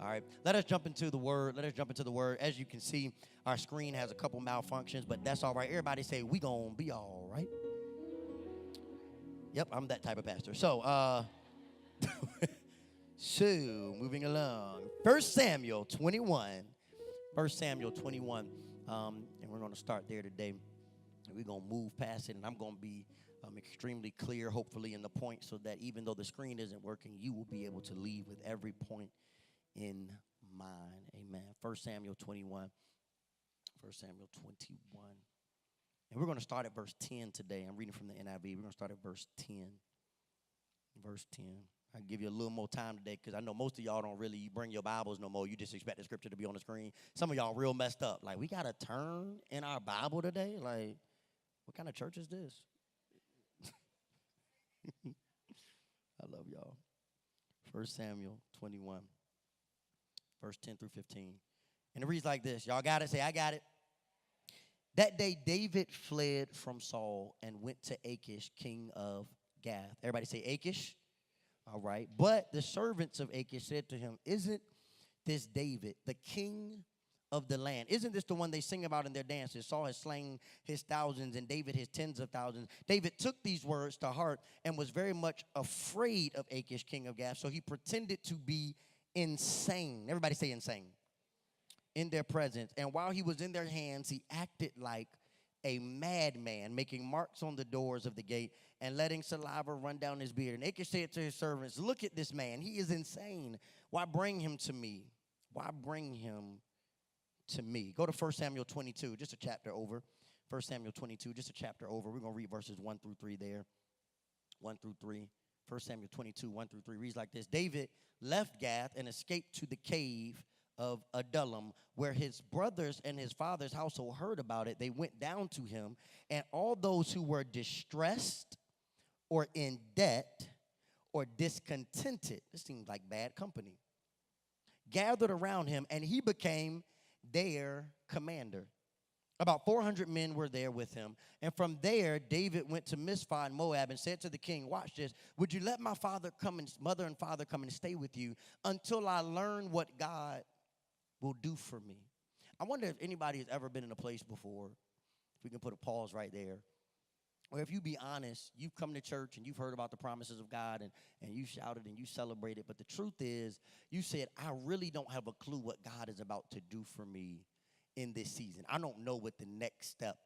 All right, let us jump into the word. Let us jump into the word. As you can see, our screen has a couple malfunctions, but that's all right. Everybody say, we gonna be all right. Yep, I'm that type of pastor. So moving along. First Samuel 21. First Samuel 21. And we're gonna start there today. We're gonna move past it, and I'm gonna be extremely clear, hopefully, in the point, so that even though the screen isn't working, you will be able to leave with every point in mind. Amen. First Samuel 21. First Samuel 21. And we're going to start at verse 10 today. I'm reading from the NIV. We're going to start at verse 10. Verse 10. I'll give you a little more time today because I know most of y'all don't really bring your Bibles no more. You just expect the scripture to be on the screen. Some of y'all real messed up. Like, we got to turn in our Bible today? Like, what kind of church is this? I love y'all. First Samuel 21. Verse 10 through 15. And it reads like this. Y'all got it? Say, I got it. That day, David fled from Saul and went to Achish, king of Gath. Everybody say Achish. All right. But the servants of Achish said to him, isn't this David, the king of the land? Isn't this the one they sing about in their dances? Saul has slain his thousands and David his tens of thousands. David took these words to heart and was very much afraid of Achish, king of Gath. So he pretended to be insane. Everybody say insane. In their presence. And while he was in their hands, he acted like a madman, making marks on the doors of the gate and letting saliva run down his beard. And Achish said to his servants, look at this man. He is insane. Why bring him to me? Why bring him to me? Go to 1 Samuel 22, just a chapter over. 1 Samuel 22, just a chapter over. We're going to read verses 1 through 3 there. 1 through 3. 1 Samuel 22, 1 through 3 reads like this. David left Gath and escaped to the cave of Adullam, where his brothers and his father's household heard about it. They went down to him, and all those who were distressed or in debt or discontented, this seems like bad company, gathered around him, and he became their commander. About 400 men were there with him. And from there, David went to Mizpah in Moab and said to the king, watch this, would you let my mother and father come and stay with you until I learn what God will do for me? I wonder if anybody has ever been in a place before, if we can put a pause right there, or if you be honest, you've come to church and you've heard about the promises of God and you shouted and you celebrated, but the truth is, you said, I really don't have a clue what God is about to do for me in this season. I don't know what the next step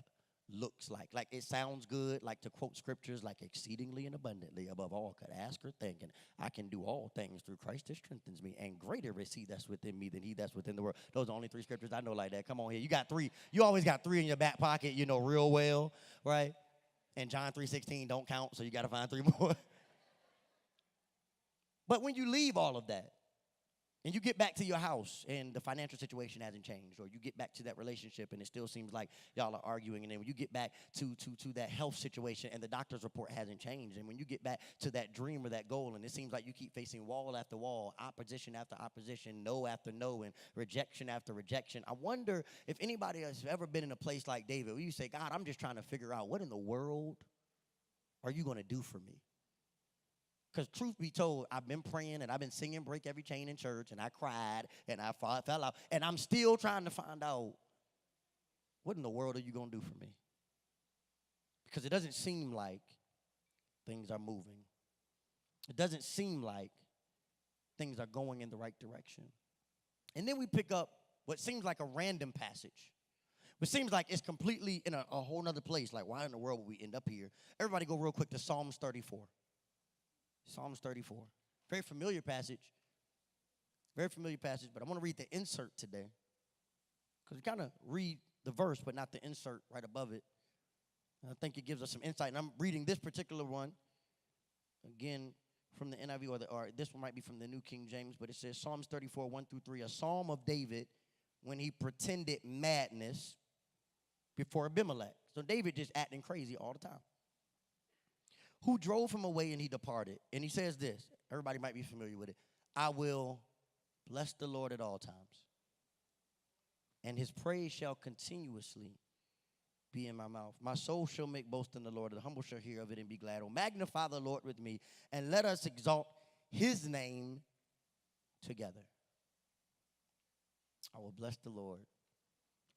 looks like. Like, it sounds good, like to quote scriptures, like exceedingly and abundantly above all could ask or think, and I can do all things through Christ that strengthens me, and greater is he that's within me than he that's within the world. Those are the only three scriptures I know like that. Come on here. You got three. You always got three in your back pocket, you know, real well, right? And John 3:16 don't count, so you got to find three more. But when you leave all of that, and you get back to your house and the financial situation hasn't changed, or you get back to that relationship and it still seems like y'all are arguing, and then when you get back to that health situation and the doctor's report hasn't changed, and when you get back to that dream or that goal and it seems like you keep facing wall after wall, opposition after opposition, no after no, and rejection after rejection, I wonder if anybody has ever been in a place like David where you say, God, I'm just trying to figure out what in the world are you going to do for me? Because truth be told, I've been praying and I've been singing Break Every Chain in church, and I cried and I fell out, and I'm still trying to find out what in the world are you going to do for me? Because it doesn't seem like things are moving. It doesn't seem like things are going in the right direction. And then we pick up what seems like a random passage. It seems like it's completely in a whole nother place. Like, why in the world would we end up here? Everybody go real quick to Psalms 34. Psalms 34. Very familiar passage. Very familiar passage, but I want to read the insert today. Because we kind of read the verse, but not the insert right above it. And I think it gives us some insight. And I'm reading this particular one, again, from the NIV, or this one might be from the New King James, but it says Psalms 34, 1 through 3, a psalm of David when he pretended madness before Abimelech. So David just acting crazy all the time. Who drove him away and he departed. And he says this. Everybody might be familiar with it. I will bless the Lord at all times, and his praise shall continuously be in my mouth. My soul shall make boast in the Lord. The humble shall hear of it and be glad. Oh, magnify the Lord with me, and let us exalt his name together. I will bless the Lord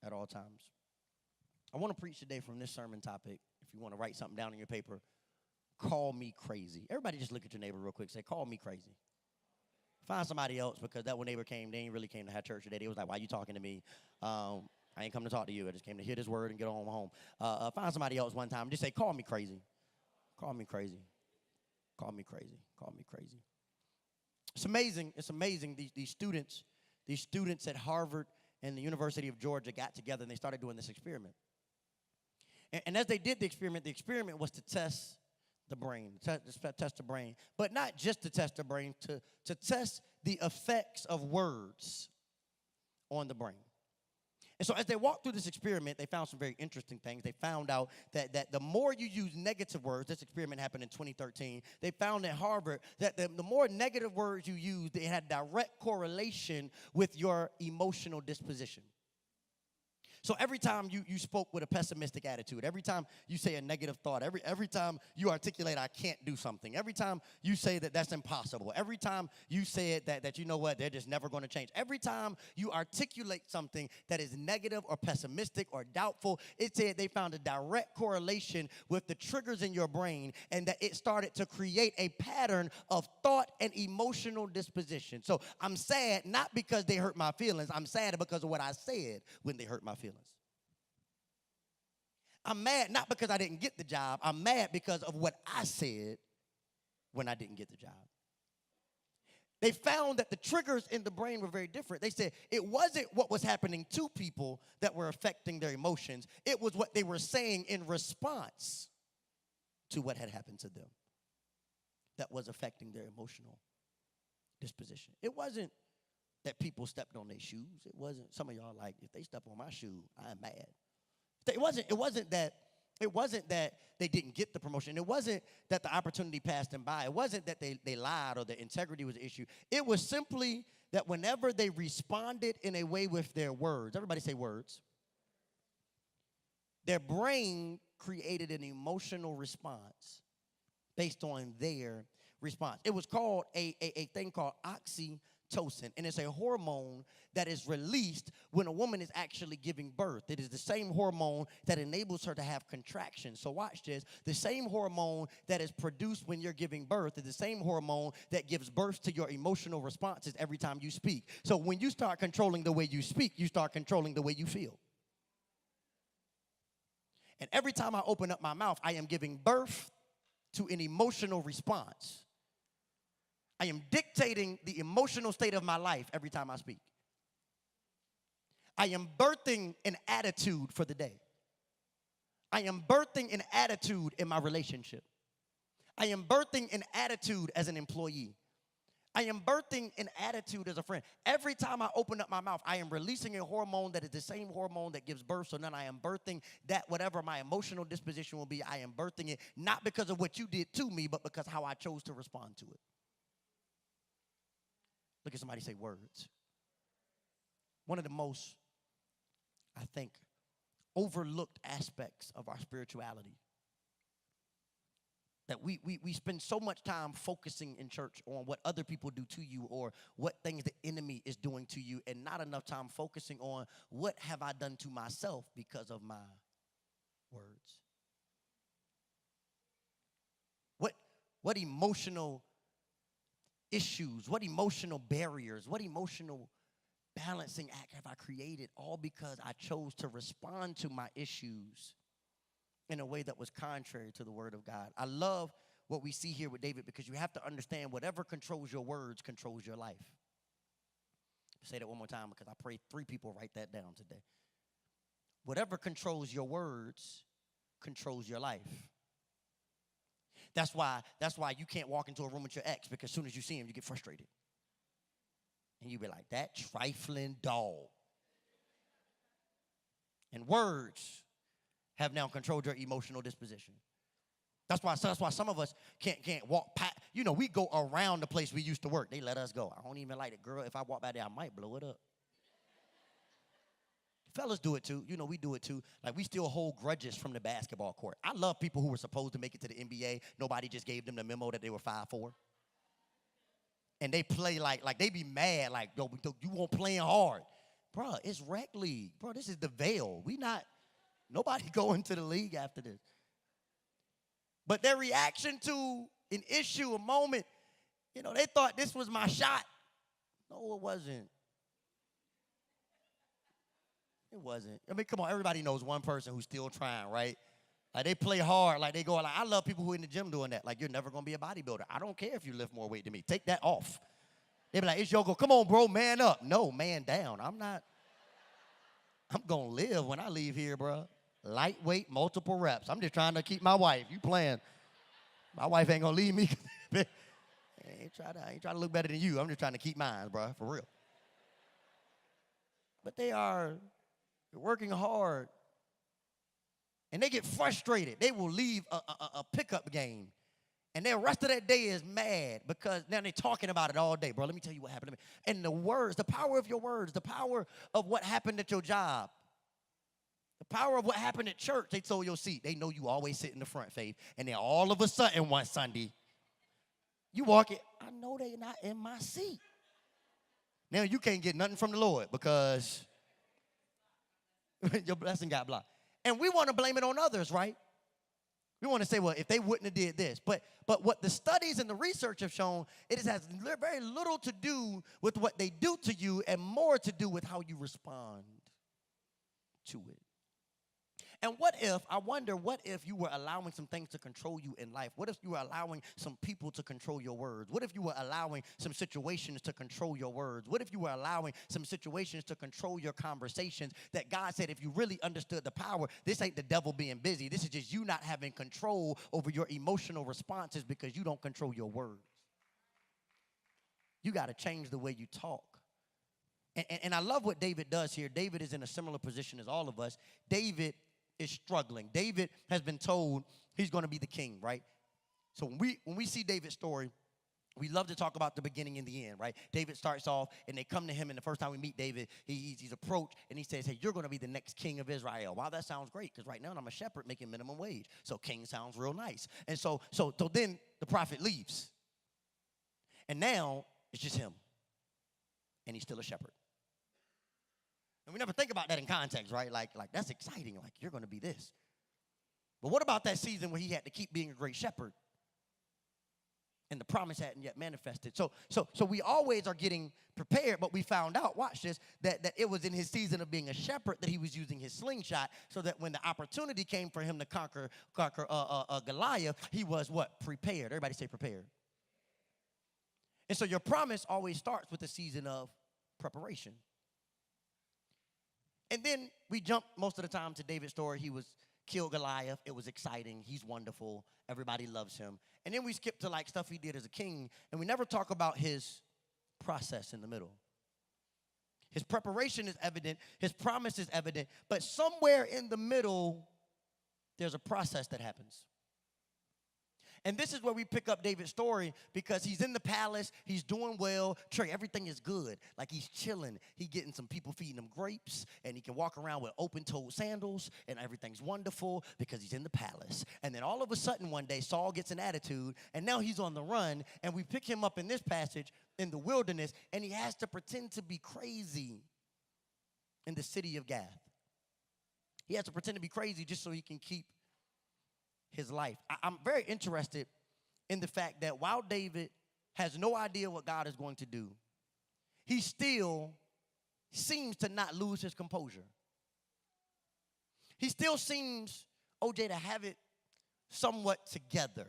at all times. I want to preach today from this sermon topic. If you want to write something down in your paper, call me crazy. Everybody just look at your neighbor real quick. Say, call me crazy. Find somebody else, because that one neighbor came. They ain't really came to have church today. They was like, why you talking to me? I ain't come to talk to you. I just came to hear this word and get on home. Find somebody else one time. Just say, call me crazy. Call me crazy. Call me crazy. Call me crazy. It's amazing. It's amazing. These students at Harvard and the University of Georgia got together and they started doing this experiment. And as they did the experiment was to test the brain, test the brain. But not just to test the brain, to test the effects of words on the brain. And so as they walked through this experiment, they found some very interesting things. They found out that the more you use negative words, this experiment happened in 2013, they found at Harvard that the more negative words you use, they had direct correlation with your emotional disposition. So every time you spoke with a pessimistic attitude, every time you say a negative thought, every time you articulate, I can't do something, every time you say that that's impossible, every time you say it that you know what, they're just never going to change, every time you articulate something that is negative or pessimistic or doubtful, it said they found a direct correlation with the triggers in your brain, and that it started to create a pattern of thought and emotional disposition. So I'm sad not because they hurt my feelings, I'm sad because of what I said when they hurt my feelings. I'm mad not because I didn't get the job. I'm mad because of what I said when I didn't get the job. They found that the triggers in the brain were very different. They said it wasn't what was happening to people that were affecting their emotions. It was what they were saying in response to what had happened to them that was affecting their emotional disposition. It wasn't that people stepped on their shoes. It wasn't, some of y'all like, if they step on my shoe, I am mad. It wasn't that they didn't get the promotion. It wasn't that the opportunity passed them by. It wasn't that they lied or their integrity was an issue. It was simply that whenever they responded in a way with their words, everybody say words, their brain created an emotional response based on their response. It was called a thing called oxytocin, and it's a hormone that is released when a woman is actually giving birth. It is the same hormone that enables her to have contractions. So watch this. The same hormone that is produced when you're giving birth is the same hormone that gives birth to your emotional responses every time you speak. So when you start controlling the way you speak, you start controlling the way you feel. And every time I open up my mouth, I am giving birth to an emotional response. I am dictating the emotional state of my life every time I speak. I am birthing an attitude for the day. I am birthing an attitude in my relationship. I am birthing an attitude as an employee. I am birthing an attitude as a friend. Every time I open up my mouth, I am releasing a hormone that is the same hormone that gives birth. So then I am birthing that whatever my emotional disposition will be, I am birthing it not because of what you did to me, but because how I chose to respond to it. Look at somebody say words. One of the most, I think, overlooked aspects of our spirituality. That we spend so much time focusing in church on what other people do to you or what things the enemy is doing to you, and not enough time focusing on what have I done to myself because of my words. What emotional issues, what emotional barriers, what emotional balancing act have I created, all because I chose to respond to my issues in a way that was contrary to the word of God. I love what we see here with David, because you have to understand whatever controls your words controls your life. Say that one more time, because I pray 3 people write that down today. Whatever controls your words controls your life. That's why you can't walk into a room with your ex, because as soon as you see him, you get frustrated. And you be like, that trifling dog. And words have now controlled your emotional disposition. That's why some of us can't walk past. You know, we go around the place we used to work. They let us go. I don't even like it. Girl, if I walk by there, I might blow it up. Fellas do it too. You know, we do it too. Like, we still hold grudges from the basketball court. I love people who were supposed to make it to the NBA. Nobody just gave them the memo that they were 5'4". And they play like they be mad, like, yo, you won't playing hard. Bro, it's rec league. Bro, this is the veil. Nobody going to the league after this. But their reaction to an issue, a moment, they thought this was my shot. No, it wasn't. It wasn't. I mean, come on, everybody knows one person who's still trying, right? Like, they play hard. Like, they go, like, I love people who are in the gym doing that. Like, you're never going to be a bodybuilder. I don't care if you lift more weight than me. Take that off. They be like, it's your goal. Come on, bro, man up. No, man down. I'm going to live when I leave here, bro. Lightweight, multiple reps. I'm just trying to keep my wife. You playing. My wife ain't going to leave me. I ain't trying to look better than you. I'm just trying to keep mine, bro, for real. But they're working hard. And they get frustrated. They will leave a pickup game. And the rest of that day is mad because now they're talking about it all day. Bro, let me tell you what happened to me. And the words, the power of your words, the power of what happened at your job, the power of what happened at church, they told your seat. They know you always sit in the front, Faith. And then all of a sudden one Sunday, you walk in, I know they're not in my seat. Now you can't get nothing from the Lord because your blessing got blocked. And we want to blame it on others, right? We want to say, well, if they wouldn't have did this. But what the studies and the research have shown, it has very little to do with what they do to you and more to do with how you respond to it. And what if you were allowing some things to control you in life? What if you were allowing some people to control your words? What if you were allowing some situations to control your words? What if you were allowing some situations to control your conversations that God said if you really understood the power, this ain't the devil being busy. This is just you not having control over your emotional responses because you don't control your words. You got to change the way you talk. And I love what David does here. David is in a similar position as all of us. David is struggling. David has been told he's going to be the king, right? So when we see David's story, we love to talk about the beginning and the end, right? David starts off, and they come to him, and the first time we meet David, he's approached, and he says, hey, you're going to be the next king of Israel. Wow, that sounds great, because right now I'm a shepherd making minimum wage. So king sounds real nice. And so then the prophet leaves. And now it's just him. And he's still a shepherd. And we never think about that in context, right? Like that's exciting. Like, you're going to be this. But what about that season where he had to keep being a great shepherd? And the promise hadn't yet manifested. So we always are getting prepared, but we found out, watch this, that it was in his season of being a shepherd that he was using his slingshot so that when the opportunity came for him to conquer Goliath, he was what? Prepared. Everybody say prepared. And so your promise always starts with a season of preparation. And then we jump most of the time to David's story. He was killed Goliath. It was exciting. He's wonderful. Everybody loves him. And then we skip to like stuff he did as a king, and we never talk about his process in the middle. His preparation is evident. His promise is evident. But somewhere in the middle, there's a process that happens. And this is where we pick up David's story because he's in the palace. He's doing well. Trey, everything is good. Like, he's chilling. He's getting some people feeding him grapes, and he can walk around with open-toed sandals, and everything's wonderful because he's in the palace. And then all of a sudden one day, Saul gets an attitude, and now he's on the run, and we pick him up in this passage in the wilderness, and he has to pretend to be crazy in the city of Gath. He has to pretend to be crazy just so he can keep his life. I'm very interested in the fact that while David has no idea what God is going to do, he still seems to not lose his composure. He still seems, OJ, to have it somewhat together.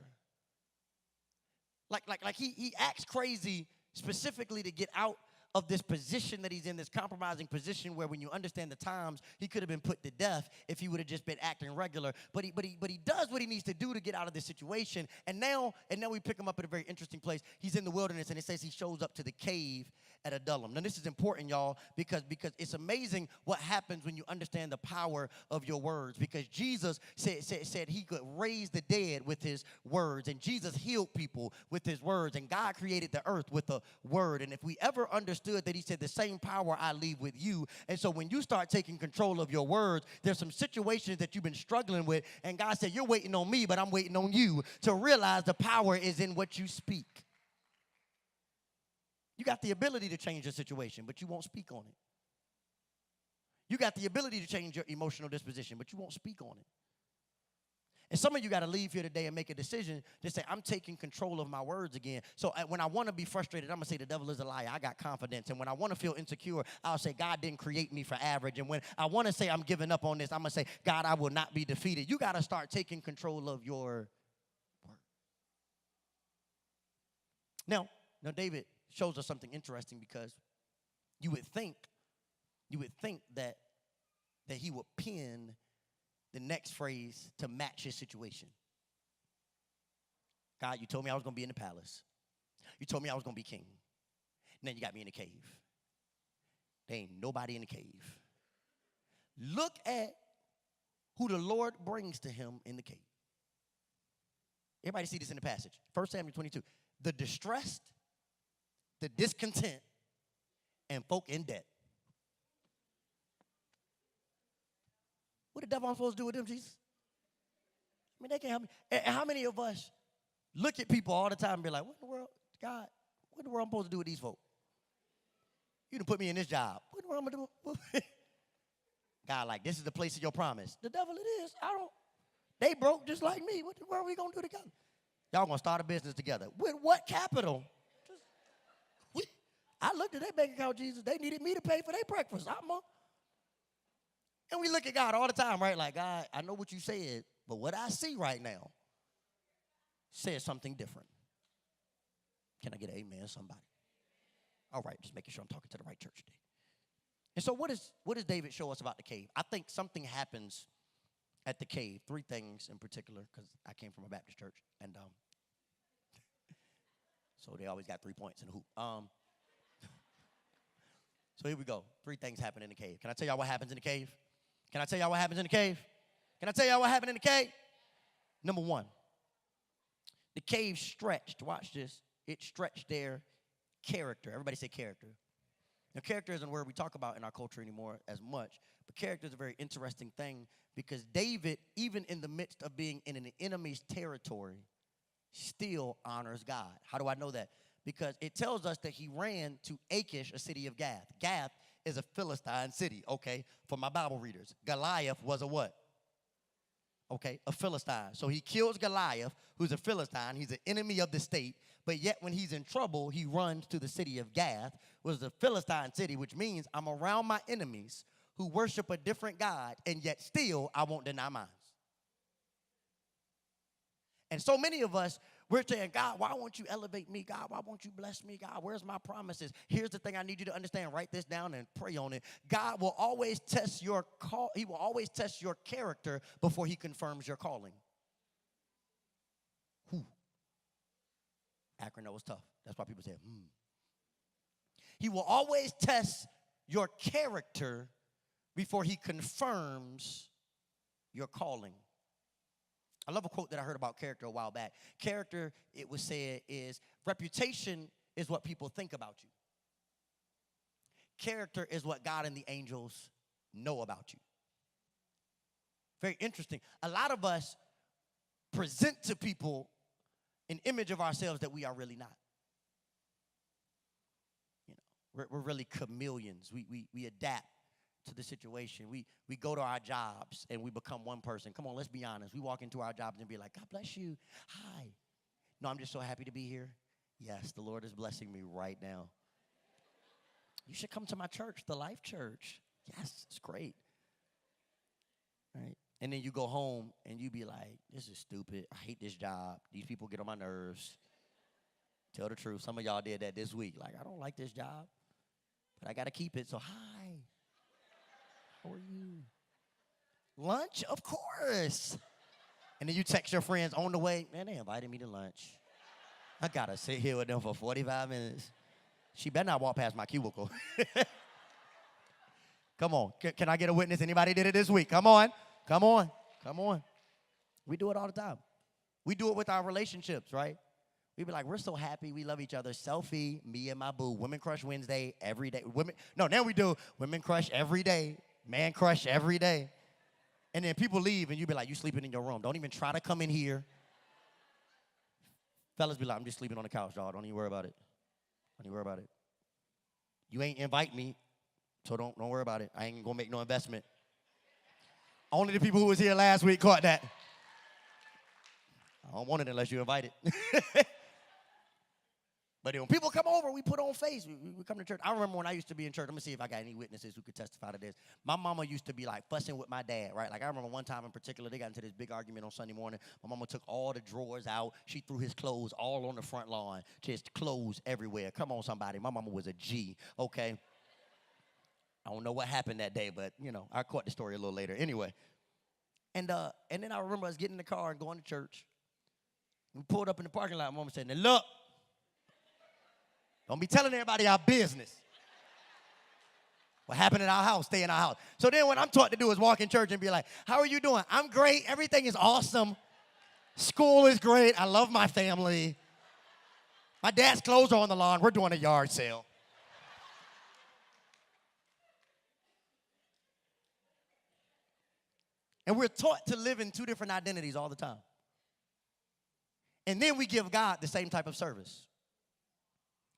Like he acts crazy specifically to get out of this position that he's in, this compromising position where when you understand the times, he could have been put to death if he would have just been acting regular. But he does what he needs to do to get out of this situation. And now we pick him up at a very interesting place. He's in the wilderness, and it says he shows up to the cave at Adullam. Now, this is important, y'all, because it's amazing what happens when you understand the power of your words. Because Jesus said he could raise the dead with his words, and Jesus healed people with his words, and God created the earth with a word. And if we ever understood that he said, the same power I leave with you. And so when you start taking control of your words, there's some situations that you've been struggling with, and God said, you're waiting on me, but I'm waiting on you to realize the power is in what you speak. You got the ability to change the situation, but you won't speak on it. You got the ability to change your emotional disposition, but you won't speak on it. And some of you got to leave here today and make a decision to say, I'm taking control of my words again. So when I want to be frustrated, I'm going to say the devil is a liar. I got confidence. And when I want to feel insecure, I'll say God didn't create me for average. And when I want to say I'm giving up on this, I'm going to say, God, I will not be defeated. You got to start taking control of your word. Now, David shows us something interesting, because you would think that he would pen the next phrase to match his situation. God, you told me I was going to be in the palace. You told me I was going to be king. And then you got me in the cave. There ain't nobody in the cave. Look at who the Lord brings to him in the cave. Everybody see this in the passage. 1 Samuel 22. The distressed, the discontent, and folk in debt. What the devil I'm supposed to do with them, Jesus? I mean, they can't help me. And how many of us look at people all the time and be like, what in the world, God, what in the world I'm supposed to do with these folk? You done put me in this job. What in the world I'm going to do? God, like, this is the place of your promise. The devil it is. They broke just like me. What the world are we going to do together? Y'all going to start a business together. With what capital? I looked at their bank account, Jesus. They needed me to pay for their breakfast. And we look at God all the time, right? Like, God, I know what you said, but what I see right now says something different. Can I get an amen, somebody? All right, just making sure I'm talking to the right church today. And so what does David show us about the cave? I think something happens at the cave. 3 things in particular, because I came from a Baptist church. And so they always got 3 points in the hoop. So here we go. 3 things happen in the cave. Can I tell y'all what happens in the cave? Can I tell y'all what happens in the cave? Can I tell y'all what happened in the cave? Number 1, the cave stretched. Watch this. It stretched their character. Everybody say character. Now, character isn't a word we talk about in our culture anymore as much, but character is a very interesting thing, because David, even in the midst of being in an enemy's territory, still honors God. How do I know that? Because it tells us that he ran to Achish, a city of Gath. Gath is a Philistine city, okay, for my Bible readers. Goliath was a what? Okay, a Philistine. So he kills Goliath, who's a Philistine. He's an enemy of the state. But yet when he's in trouble, he runs to the city of Gath, which is a Philistine city, which means I'm around my enemies who worship a different God, and yet still I won't deny mine. And so many of us, we're saying, God, why won't you elevate me? God, why won't you bless me? God, where's my promises? Here's the thing I need you to understand. Write this down and pray on it. God will always test your call. He will always test your character before he confirms your calling. Whew. Akron, that was tough. That's why people say, He will always test your character before he confirms your calling. I love a quote that I heard about character a while back. Character, it was said, is reputation is what people think about you. Character is what God and the angels know about you. Very interesting. A lot of us present to people an image of ourselves that we are really not. You know, we're really chameleons. We adapt to the situation. We go to our jobs and we become one person. Come on, let's be honest. We walk into our jobs and be like, God bless you. Hi. No, I'm just so happy to be here. Yes, the Lord is blessing me right now. You should come to my church, the Life Church. Yes, it's great. Right? And then you go home and you be like, this is stupid. I hate this job. These people get on my nerves. Tell the truth. Some of y'all did that this week. Like, I don't like this job, but I got to keep it. So, hi. How are you? Lunch? Of course. And then you text your friends on the way, man, they invited me to lunch. I got to sit here with them for 45 minutes. She better not walk past my cubicle. Come on. Can I get a witness? Anybody did it this week? Come on. Come on. Come on. We do it all the time. We do it with our relationships, right? We be like, we're so happy. We love each other. Selfie, me and my boo. Women Crush Wednesday every day. Now we do Women Crush every day. Man Crush every day. And then people leave and you be like, you sleeping in your room. Don't even try to come in here. Fellas be like, I'm just sleeping on the couch, dog. Don't even worry about it. Don't even worry about it. You ain't invite me. So don't worry about it. I ain't going to make no investment. Only the people who was here last week caught that. I don't want it unless you're invited. But when people come over, we put on face. We come to church. I remember when I used to be in church. Let me see if I got any witnesses who could testify to this. My mama used to be like fussing with my dad, right? Like I remember one time in particular, they got into this big argument on Sunday morning. My mama took all the drawers out. She threw his clothes all on the front lawn. Just clothes everywhere. Come on, somebody. My mama was a G, okay? I don't know what happened that day, but, you know, I caught the story a little later. Anyway. And then I remember us getting in the car and going to church. We pulled up in the parking lot. Mama said, now look. Don't be telling everybody our business. What happened in our house, stay in our house. So then what I'm taught to do is walk in church and be like, how are you doing? I'm great. Everything is awesome. School is great. I love my family. My dad's clothes are on the lawn. We're doing a yard sale. And we're taught to live in two different identities all the time. And then we give God the same type of service.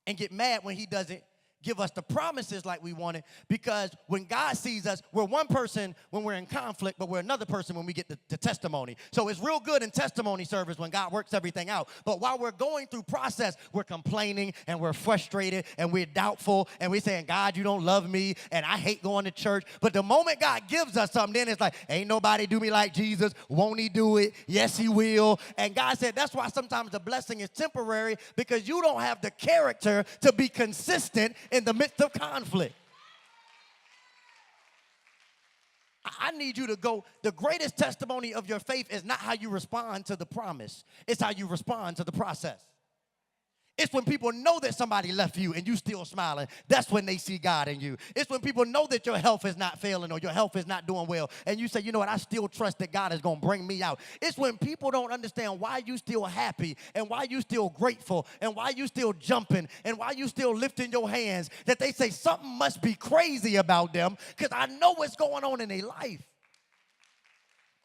And get mad when he doesn't give us the promises like we wanted, because when God sees us, we're one person when we're in conflict, but we're another person when we get the testimony. So it's real good in testimony service when God works everything out. But while we're going through process, we're complaining and we're frustrated and we're doubtful and we're saying, God, you don't love me and I hate going to church. But the moment God gives us something, then it's like, ain't nobody do me like Jesus. Won't he do it? Yes, he will. And God said that's why sometimes the blessing is temporary, because you don't have the character to be consistent in the midst of conflict. I need you to go. The greatest testimony of your faith is not how you respond to the promise. It's how you respond to the process. It's when people know that somebody left you and you still smiling. That's when they see God in you. It's when people know that your health is not failing or your health is not doing well, and you say, you know what, I still trust that God is going to bring me out. It's when people don't understand why you still happy and why you still grateful and why you still jumping and why you still lifting your hands, that they say something must be crazy about them, because I know what's going on in their life.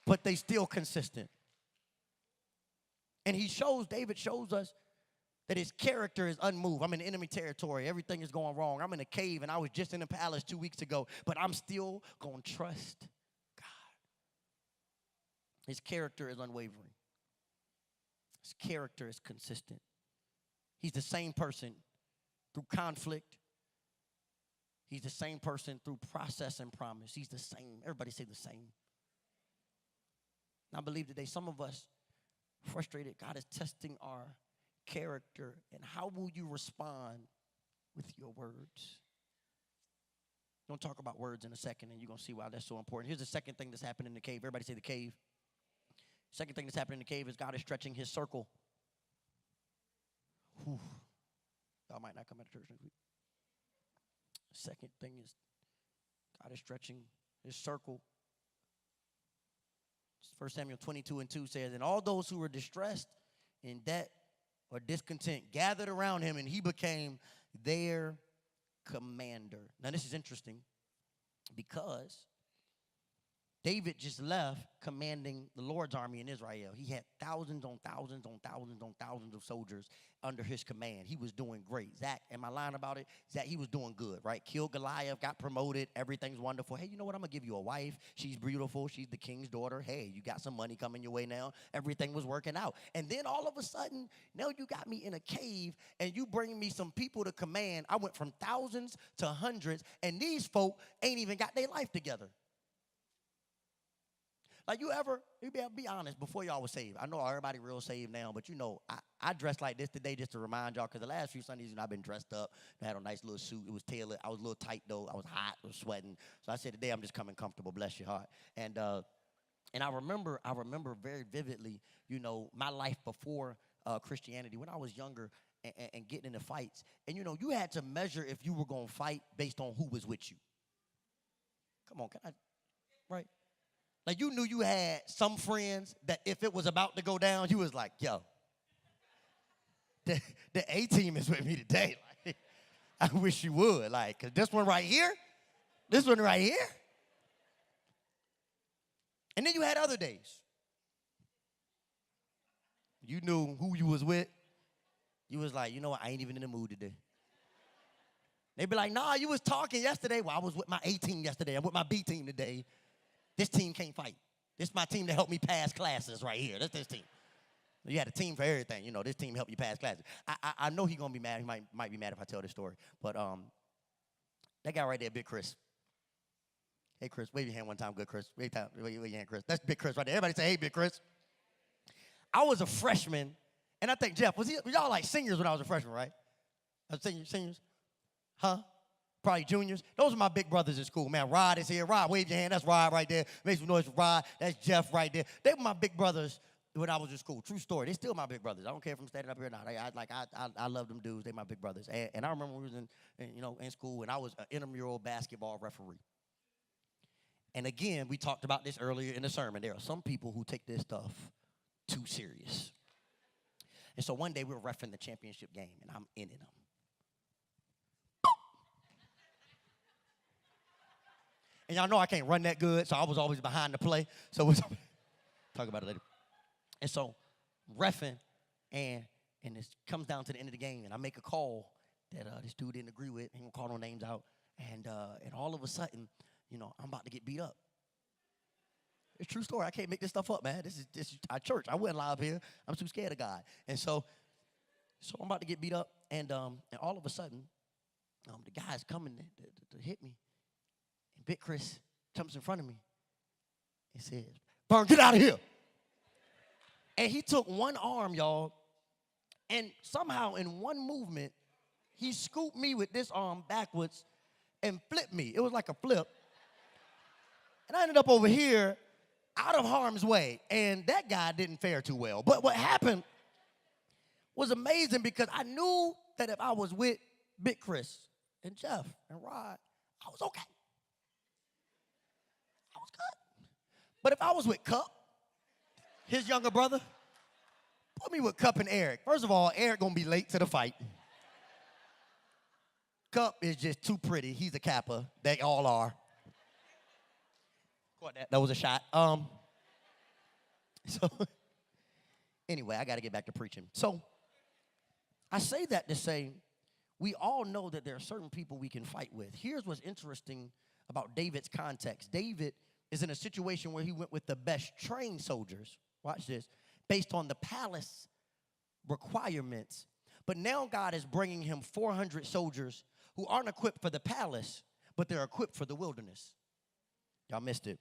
But they still consistent. And David shows us that his character is unmoved. I'm in enemy territory. Everything is going wrong. I'm in a cave, and I was just in the palace 2 weeks ago, but I'm still going to trust God. His character is unwavering. His character is consistent. He's the same person through conflict. He's the same person through process and promise. He's the same. Everybody say the same. And I believe today some of us frustrated. God is testing our character, and how will you respond with your words? I'm going to talk about words in a second, and you're going to see why that's so important. Here's the second thing that's happened in the cave. Everybody say the cave. Second thing that's happened in the cave is God is stretching his circle. Whew. Y'all might not come out to church next week. Second thing is God is stretching his circle. 1 Samuel 22:2 says, and all those who were distressed, in debt, or discontent gathered around him, and he became their commander. Now, this is interesting because David just left commanding the Lord's army in Israel. He had thousands on thousands on thousands on thousands of soldiers under his command. He was doing great. Zach, am I lying about it? Zach, he was doing good, right? Killed Goliath, got promoted. Everything's wonderful. Hey, you know what? I'm going to give you a wife. She's beautiful. She's the king's daughter. Hey, you got some money coming your way now. Everything was working out. And then all of a sudden, now you got me in a cave and you bring me some people to command. I went from thousands to hundreds, and these folk ain't even got their life together. Like you be honest, before y'all was saved. I know everybody real saved now, but you know, I dressed like this today just to remind y'all, because the last few Sundays, you know, I've been dressed up. I had a nice little suit. It was tailored. I was a little tight, though. I was hot. I was sweating. So I said, today I'm just coming comfortable. Bless your heart. And I remember very vividly, you know, my life before Christianity, when I was younger and getting into fights. And, you know, you had to measure if you were going to fight based on who was with you. Come on, right? Like, you knew you had some friends that if it was about to go down, you was like, yo, the A-team is with me today. Like, I wish you would. Like, because this one right here. And then you had other days. You knew who you was with. You was like, you know what, I ain't even in the mood today. They be like, nah, you was talking yesterday. Well, I was with my A team yesterday. I'm with my B team today. This team can't fight. This is my team to help me pass classes right here. That's this team. You had a team for everything. You know, this team helped you pass classes. I know he's going to be mad. He might be mad if I tell this story. But that guy right there, Big Chris. Hey, Chris, wave your hand one time. Good, Chris. Wave your hand, Chris. That's Big Chris right there. Everybody say, hey, Big Chris. I was a freshman, and I think, Jeff, was y'all like seniors when I was a freshman, right? Seniors? Huh? Probably juniors. Those are my big brothers in school, man. Rod is here. Rod, wave your hand. That's Rod right there. Make some noise for Rod. That's Jeff right there. They were my big brothers when I was in school. True story. They still my big brothers. I don't care if I'm standing up here or not. I love them dudes. They my big brothers. And I remember we was in school, and I was an intramural basketball referee. And again, we talked about this earlier in the sermon. There are some people who take this stuff too serious. And so one day we were reffing the championship game, and I'm in it. And y'all know I can't run that good, so I was always behind the play. So we'll talk about it later. And so reffing, and it comes down to the end of the game, and I make a call that this dude didn't agree with. He won't call no names out. And all of a sudden, I'm about to get beat up. It's a true story. I can't make this stuff up, man. This is our church. I wouldn't lie up here. I'm too scared of God. And so I'm about to get beat up, and all of a sudden, the guy's coming to hit me. And Big Chris jumps in front of me and says, Vern, get out of here. And he took one arm, y'all, and somehow in one movement, he scooped me with this arm backwards and flipped me. It was like a flip. And I ended up over here out of harm's way. And that guy didn't fare too well. But what happened was amazing because I knew that if I was with Big Chris and Jeff and Rod, I was okay. I was good. But if I was with Cup, his younger brother, put me with Cup and Eric. First of all, Eric gonna be late to the fight. Cup is just too pretty. He's a Kappa. They all are. Caught that. That was a shot. So anyway, I got to get back to preaching. So I say that to say we all know that there are certain people we can fight with. Here's what's interesting about David's context. David is in a situation where he went with the best trained soldiers. Watch this. Based on the palace requirements. But now God is bringing him 400 soldiers who aren't equipped for the palace, but they're equipped for the wilderness. Y'all missed it.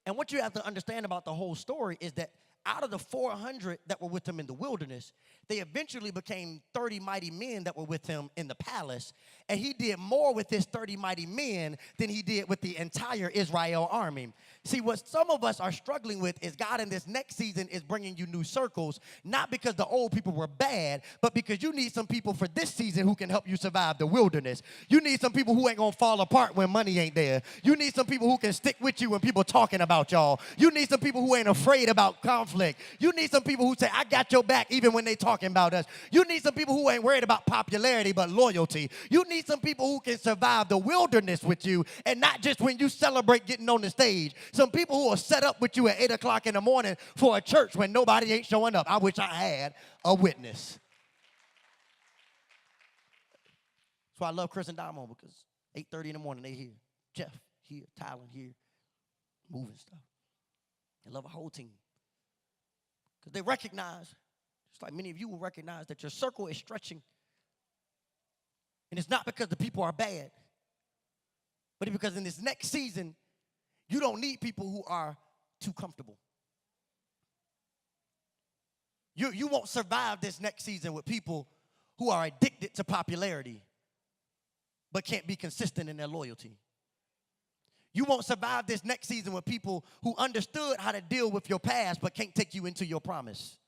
And what you have to understand about the whole story is that out of the 400 that were with him in the wilderness, they eventually became 30 mighty men that were with him in the palace. And he did more with his 30 mighty men than he did with the entire Israel army. See, what some of us are struggling with is God in this next season is bringing you new circles, not because the old people were bad, but because you need some people for this season who can help you survive the wilderness. You need some people who ain't going to fall apart when money ain't there. You need some people who can stick with you when people talking about y'all. You need some people who ain't afraid about conflict. You need some people who say, I got your back even when they talking about us. You need some people who ain't worried about popularity but loyalty. You need some people who can survive the wilderness with you and not just when you celebrate getting on the stage. Some people who will set up with you at 8 o'clock in the morning for a church when nobody ain't showing up. I wish I had a witness. So I love Chris and Damo because 8:30 in the morning they here. Jeff here, Tyler here, moving stuff. I love a whole team. Because they recognize, just like many of you will recognize, that your circle is stretching. And it's not because the people are bad, but it's because in this next season, you don't need people who are too comfortable. You won't survive this next season with people who are addicted to popularity, but can't be consistent in their loyalty. You won't survive this next season with people who understood how to deal with your past but can't take you into your promise.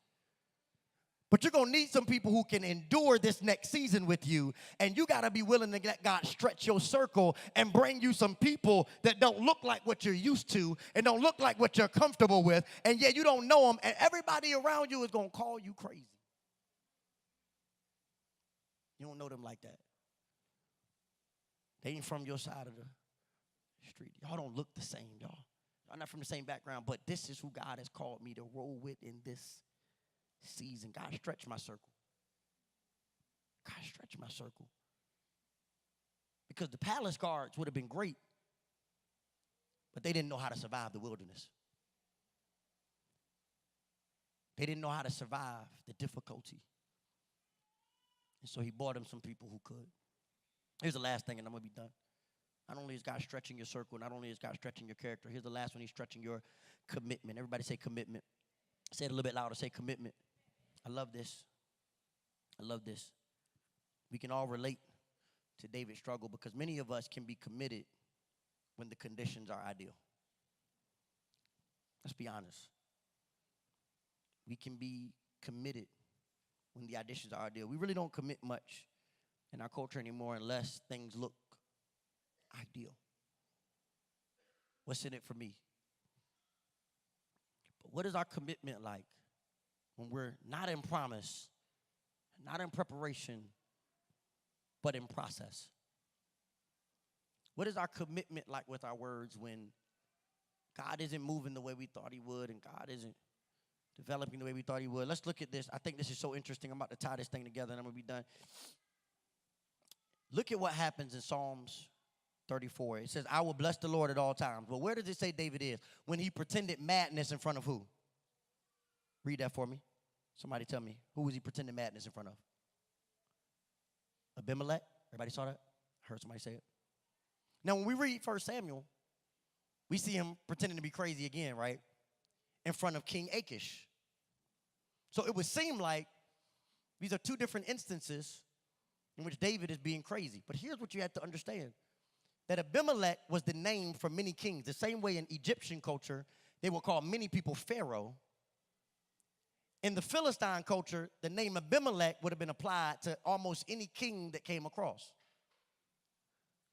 But you're going to need some people who can endure this next season with you, and you got to be willing to let God stretch your circle and bring you some people that don't look like what you're used to and don't look like what you're comfortable with, and yet you don't know them, and everybody around you is going to call you crazy. You don't know them like that. They ain't from your side of the street. Y'all don't look the same, y'all. Y'all not from the same background, but this is who God has called me to roll with in this season. God, stretch my circle. God, stretch my circle. Because the palace guards would have been great, but they didn't know how to survive the wilderness. They didn't know how to survive the difficulty. And so he brought him some people who could. Here's the last thing, and I'm going to be done. Not only is God stretching your circle, not only is God stretching your character, here's the last one. He's stretching your commitment. Everybody say commitment. Say it a little bit louder. Say commitment. I love this. I love this. We can all relate to David's struggle because many of us can be committed when the conditions are ideal. Let's be honest. We can be committed when the conditions are ideal. We really don't commit much in our culture anymore unless things look ideal. What's in it for me? But what is our commitment like when we're not in promise, not in preparation, but in process? What is our commitment like with our words when God isn't moving the way we thought he would and God isn't developing the way we thought he would? Let's look at this. I think this is so interesting. I'm about to tie this thing together and I'm going to be done. Look at what happens in Psalms 34. It says, I will bless the Lord at all times. Well, where does it say David is? When he pretended madness in front of who? Read that for me. Somebody tell me. Who was he pretending madness in front of? Abimelech? Everybody saw that? I heard somebody say it. Now, when we read 1 Samuel, we see him pretending to be crazy again, right? In front of King Achish. So it would seem like these are two different instances in which David is being crazy. But here's what you have to understand. That Abimelech was the name for many kings. The same way in Egyptian culture, they would call many people Pharaoh. In the Philistine culture, the name Abimelech would have been applied to almost any king that came across.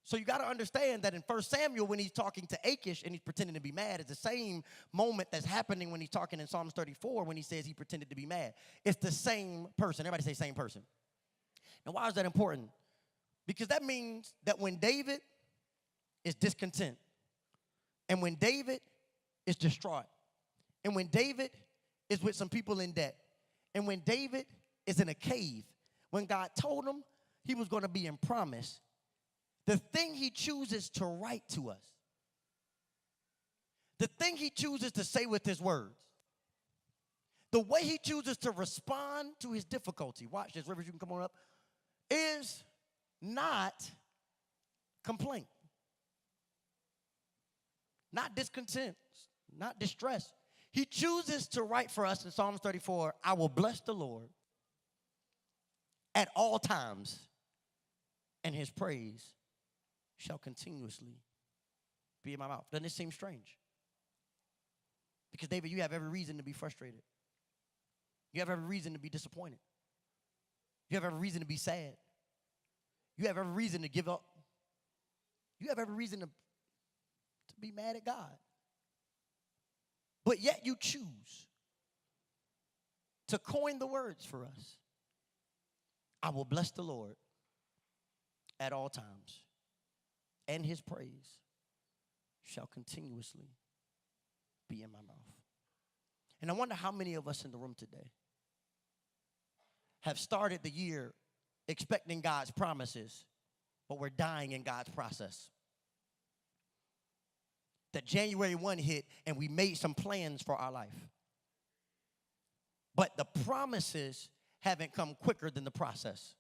So you got to understand that in 1 Samuel, when he's talking to Achish and he's pretending to be mad, it's the same moment that's happening when he's talking in Psalms 34 when he says he pretended to be mad. It's the same person. Everybody say same person. Now, why is that important? Because that means that when David is discontent, and when David is distraught, and when David is with some people in debt, and when David is in a cave, when God told him he was going to be in promise, the thing he chooses to write to us, the thing he chooses to say with his words, the way he chooses to respond to his difficulty, watch this, Rivers, you can come on up, is not complaint, not discontent, not distress. He chooses to write for us in Psalms 34, I will bless the Lord at all times, and his praise shall continuously be in my mouth. Doesn't this seem strange? Because, David, you have every reason to be frustrated. You have every reason to be disappointed. You have every reason to be sad. You have every reason to give up. You have every reason to be mad at God. But yet you choose to coin the words for us. I will bless the Lord at all times, and his praise shall continuously be in my mouth. And I wonder how many of us in the room today have started the year expecting God's promises, but we're dying in God's process. That January 1 hit and we made some plans for our life. But the promises haven't come quicker than the process.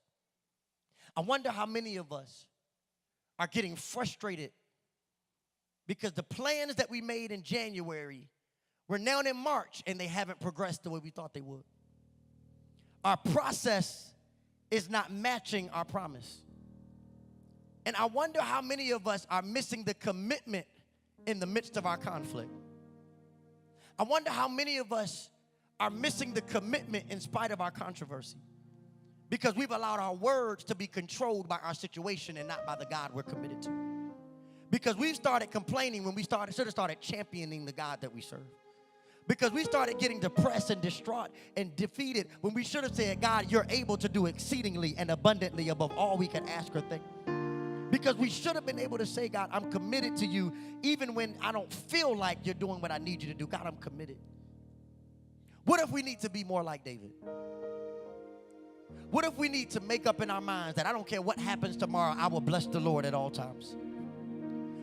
I wonder how many of us are getting frustrated because the plans that we made in January, we're now in March and they haven't progressed the way we thought they would. Our process is not matching our promise. And I wonder how many of us are missing the commitment in the midst of our conflict. I wonder how many of us are missing the commitment in spite of our controversy because we've allowed our words to be controlled by our situation and not by the God we're committed to. Because we've started complaining when we should have started championing the God that we serve. Because we started getting depressed and distraught and defeated when we should have said, God, you're able to do exceedingly and abundantly above all we can ask or think. Because we should have been able to say, God, I'm committed to you even when I don't feel like you're doing what I need you to do. God, I'm committed. What if we need to be more like David? What if we need to make up in our minds that I don't care what happens tomorrow, I will bless the Lord at all times?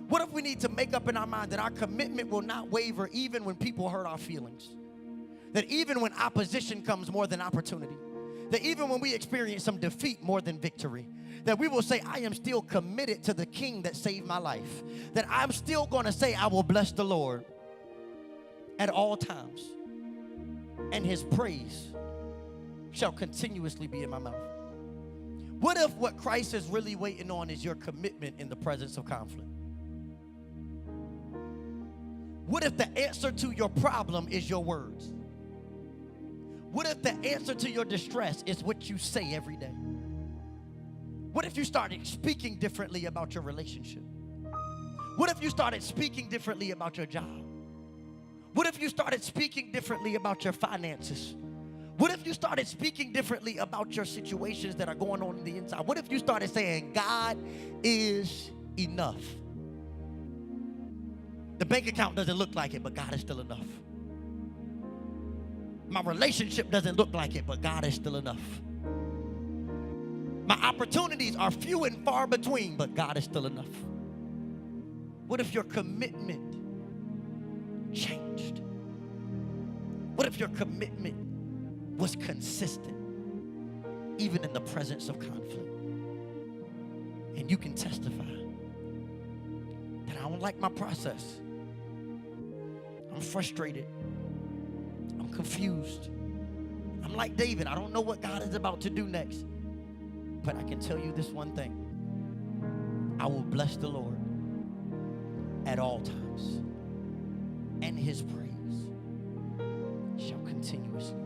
What if we need to make up in our mind that our commitment will not waver even when people hurt our feelings? That even when opposition comes more than opportunity, that even when we experience some defeat more than victory, that we will say, I am still committed to the King that saved my life. That I'm still going to say, I will bless the Lord at all times, and his praise shall continuously be in my mouth. What if what Christ is really waiting on is your commitment in the presence of conflict? What if the answer to your problem is your words? What if the answer to your distress is what you say every day? What if you started speaking differently about your relationship? What if you started speaking differently about your job? What if you started speaking differently about your finances? What if you started speaking differently about your situations that are going on in the inside? What if you started saying, God is enough? The bank account doesn't look like it, but God is still enough. My relationship doesn't look like it, but God is still enough. My opportunities are few and far between, but God is still enough. What if your commitment changed? What if your commitment was consistent, even in the presence of conflict? And you can testify that I don't like my process. I'm frustrated. I'm confused. I'm like David. I don't know what God is about to do next. But I can tell you this one thing. I will bless the Lord at all times, and his praise shall continuously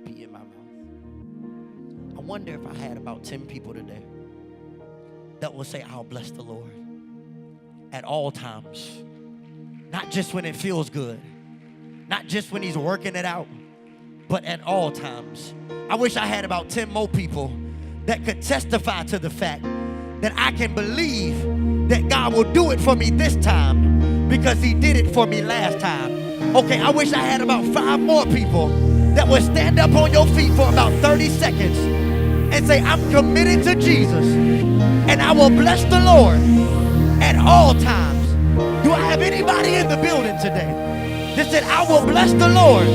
be in my mouth. I wonder if I had about 10 people today that will say, I'll bless the Lord at all times. Not just when it feels good. Not just when he's working it out, but at all times. I wish I had about 10 more people that could testify to the fact that I can believe that God will do it for me this time because he did it for me last time. Okay, I wish I had about 5 more people that would stand up on your feet for about 30 seconds and say, I'm committed to Jesus and I will bless the Lord at all times. Do I have anybody in the building today that said, I will bless the Lord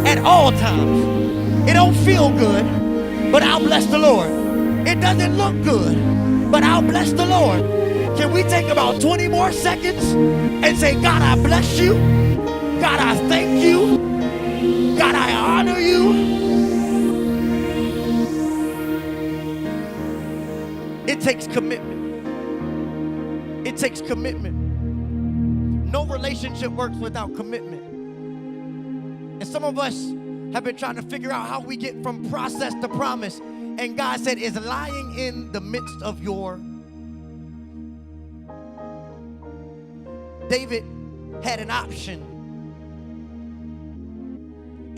at all times? It don't feel good, but I'll bless the Lord. It doesn't look good, but I'll bless the Lord. Can we take about 20 more seconds and say, God, I bless you. God, I thank you. God, I honor you. It takes commitment. It takes commitment. No relationship works without commitment. And some of us have been trying to figure out how we get from process to promise. And God said, it's lying in the midst of your... David had an option.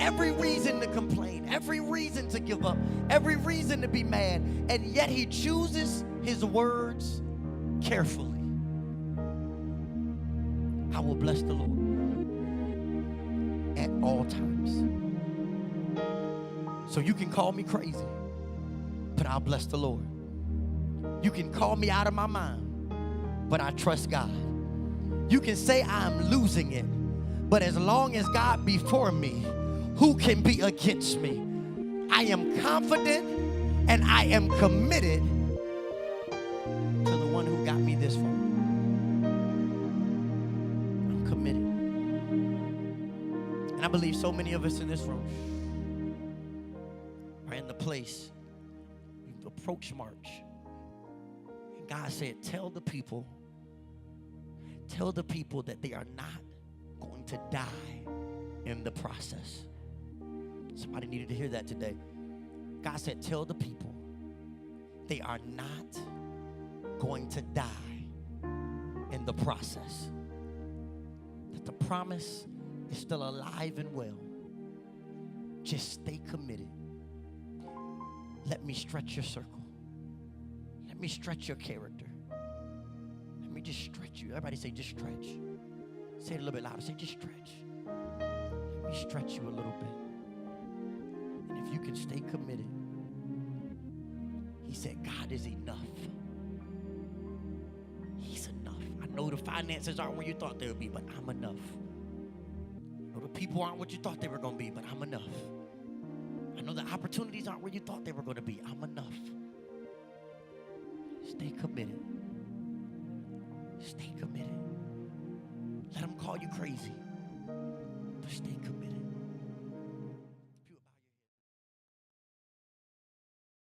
Every reason to complain, every reason to give up, every reason to be mad, and yet he chooses his words carefully. I will bless the Lord at all times. So you can call me crazy, but I'll bless the Lord. You can call me out of my mind, but I trust God. You can say I'm losing it, but as long as God be for me, who can be against me? I am confident and I am committed to the one who got me this far. I'm committed. And I believe so many of us in this room are in the place. We've approached March. And God said, tell the people that they are not going to die in the process. Somebody needed to hear that today. God said, tell the people they are not going to die in the process. That the promise is still alive and well. Just stay committed. Let me stretch your circle. Let me stretch your character. Let me just stretch you. Everybody say, just stretch. Say it a little bit louder. Say, just stretch. Let me stretch you a little bit. And if you can stay committed. He said, God is enough. He's enough. I know the finances aren't where you thought they would be, but I'm enough. I know the people aren't what you thought they were going to be, but I'm enough. I know the opportunities aren't where you thought they were going to be. I'm enough. Stay committed. Stay committed. Let them call you crazy.